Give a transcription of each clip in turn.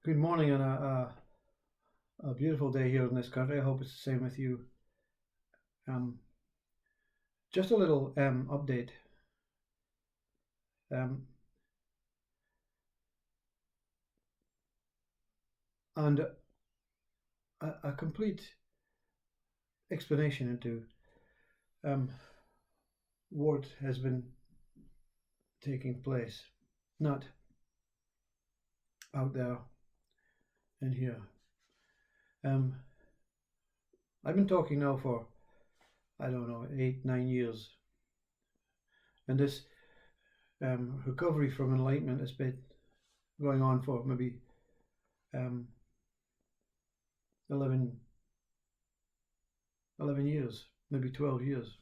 Good morning on a beautiful day here in this country. I hope it's the same with you. Um, just a little update. Um, and a complete explanation into um, what has been taking place, not out there and here. Um, I've been talking now for, I don't know, 8, 9 years, and this recovery from enlightenment has been going on for maybe um, 11, 11 years, maybe 12 years.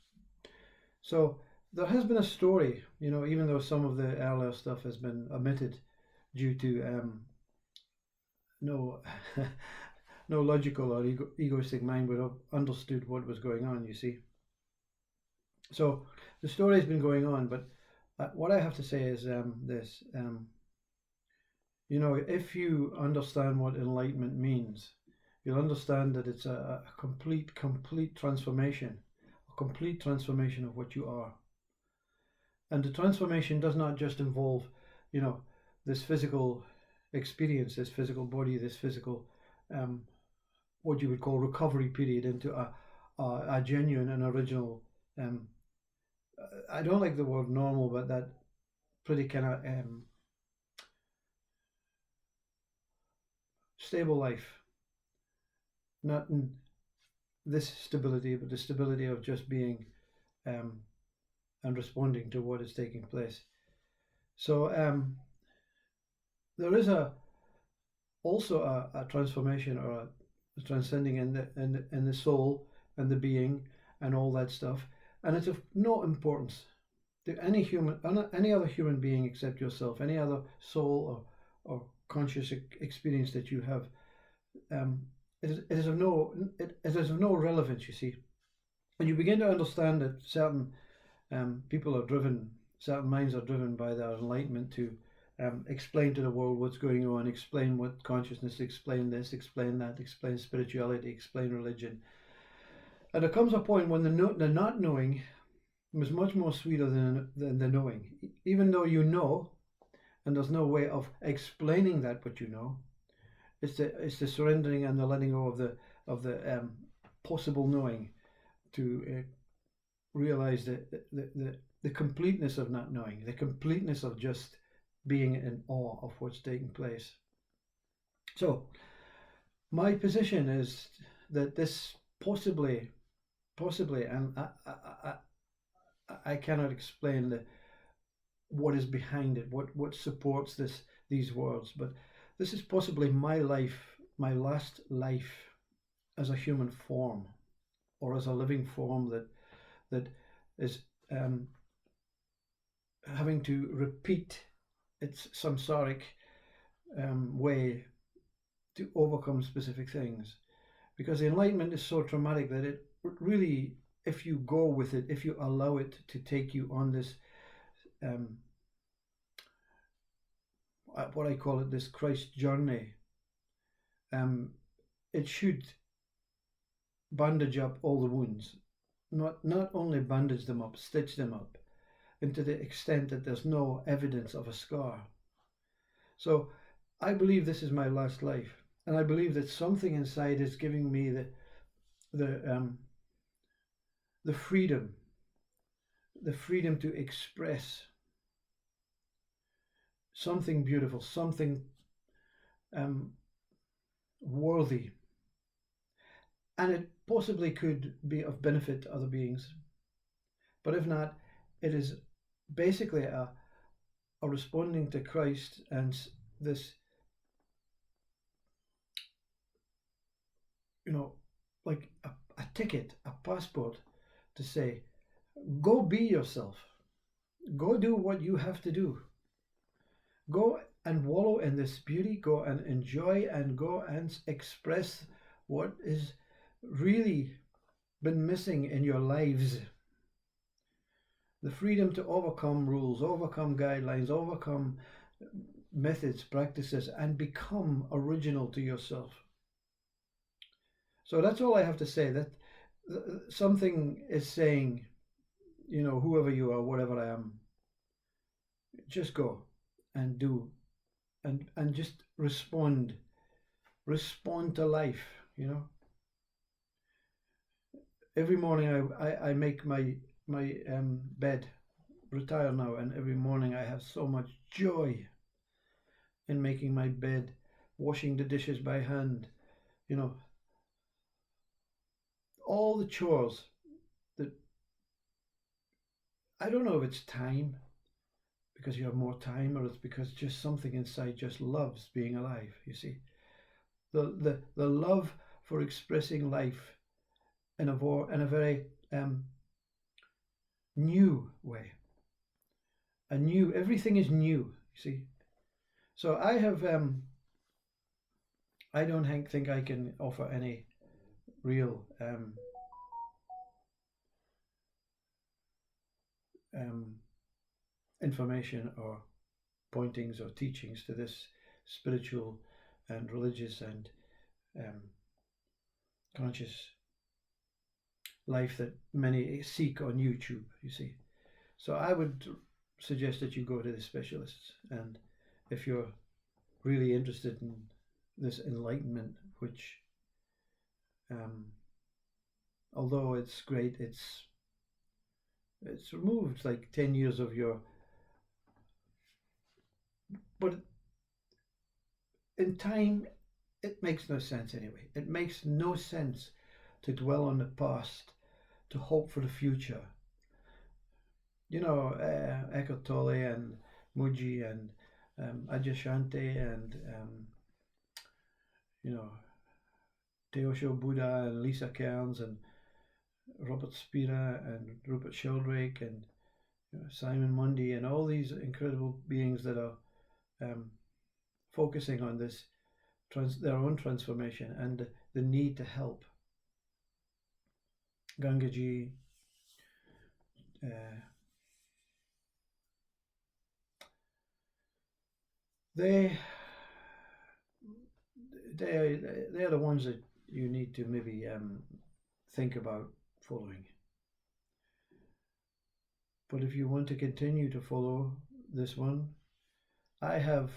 So there has been a story, even though some of the earlier stuff has been omitted due to no no logical or egoistic mind would have understood what was going on, you see. So the story has been going on, but what I have to say is this. If you understand what enlightenment means, you'll understand that it's a complete transformation, a complete transformation of what you are. And the transformation does not just involve, you know, this physical experience, this physical body, this physical, um, what you would call recovery period into a genuine and original. Um, I don't like the word normal, but that pretty kind of stable life, not in this stability, but the stability of just being um, and responding to what is taking place. So there is also a transformation or a transcending in the soul and the being and all that stuff, and it's of no importance to any other human being except yourself, any other soul or conscious experience that you have. Um, it is of no it is of no relevance. You see, and you begin to understand that certain people are driven, certain minds are driven by their enlightenment to explain to the world what's going on, explain what consciousness, explain this, explain that, explain spirituality, explain religion. And there comes a point when the not knowing is much more sweeter than the knowing. Even though you know, and there's no way of explaining that what you know, it's the surrendering and the letting go of the possible knowing to realize the completeness of not knowing, the completeness of just being in awe of what's taking place. So, my position is that this possibly, and I cannot explain what is behind it, what supports these words, but this is possibly my life, my last life as a human form, or as a living form that is having to repeat its samsaric way to overcome specific things. Because the enlightenment is so traumatic that it really, if you go with it, if you allow it to take you on this, um, what I call it, this Christ journey, it should bandage up all the wounds. Not only bandage them up, stitch them up, and to the extent that there's no evidence of a scar. So I believe this is my last life, and I believe that something inside is giving me the the freedom, the freedom to express something beautiful, something worthy, and it possibly could be of benefit to other beings. But if not, it is basically a responding to Christ and this, like a ticket, a passport to say, go be yourself, go do what you have to do, go and wallow in this beauty, go and enjoy and go and express what is really been missing in your lives. The freedom to overcome rules, overcome guidelines, overcome methods, practices, and become original to yourself. So that's all I have to say. That something is saying, whoever you are, whatever I am, just go and do, and just respond to life. Every morning I make my bed, retire now, and every morning I have so much joy in making my bed, washing the dishes by hand, you know, all the chores that I don't know if it's time because you have more time, or it's because just something inside just loves being alive. You see, the love for expressing life in a very new way. Everything is new. You see, so I don't think I can offer any real information or pointings or teachings to this spiritual and religious and um, conscious life that many seek on YouTube, you see. So I would suggest that you go to the specialists, and if you're really interested in this enlightenment, which although it's great, it's removed like 10 years of your, but in time it makes no sense anyway. It makes no sense to dwell on the past, to hope for the future. Eckhart Tolle and Muji and Adyashanti and Teosho Buddha and Lisa Cairns and Robert Spira and Rupert Sheldrake and Simon Mundy and all these incredible beings that are focusing on this their own transformation and the need to help. Gangaji, they're the ones that you need to maybe think about following. But if you want to continue to follow this one, I have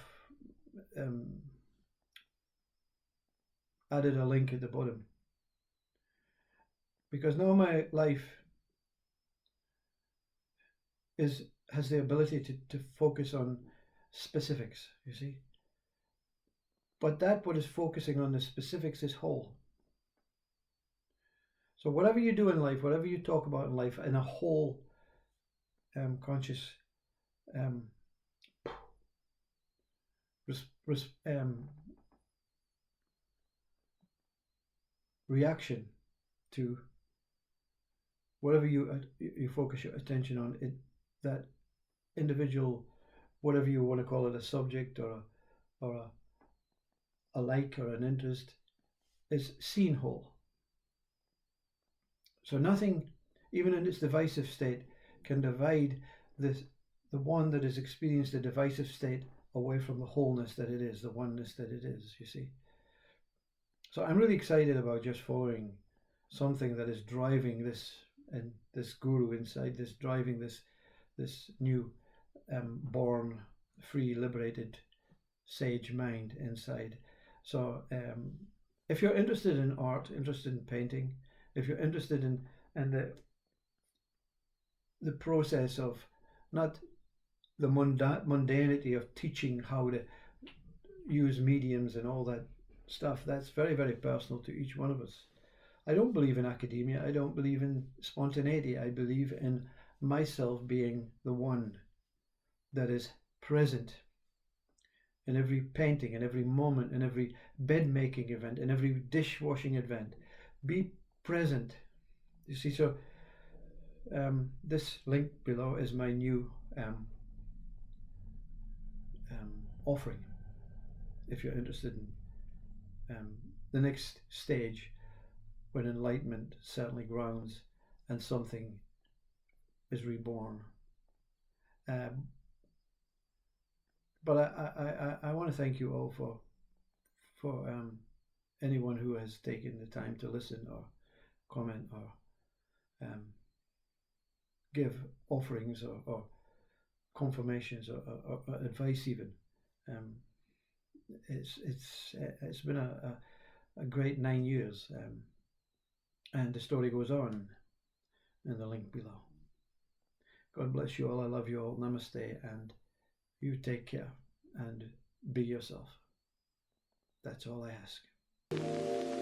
added a link at the bottom, because now my life has the ability to focus on specifics, you see. But that what is focusing on the specifics is whole. So whatever you do in life, whatever you talk about in life, in a whole conscious reaction to whatever you focus your attention on, it that individual, whatever you want to call it, a subject or a like or an interest, is seen whole. So nothing, even in its divisive state, can divide the one that has experienced a divisive state away from the wholeness that it is, the oneness that it is, you see. So I'm really excited about just following something that is driving this, and this guru inside this, driving this new born, free, liberated sage mind inside. So if you're interested in art, interested in painting, if you're interested in the process of not the mundanity of teaching how to use mediums and all that stuff, that's very, very personal to each one of us. I don't believe in academia. I don't believe in spontaneity. I believe in myself being the one that is present in every painting, in every moment, in every bed making event, in every dishwashing event. Be present. You see, so this link below is my new offering. If you're interested in the next stage, when enlightenment certainly grounds and something is reborn. But I want to thank you all for anyone who has taken the time to listen or comment or um, give offerings or confirmations or advice even. Um, it's been a great 9 years, and the story goes on in the link below. God bless you all. I love you all. Namaste, and you take care and be yourself. That's all I ask.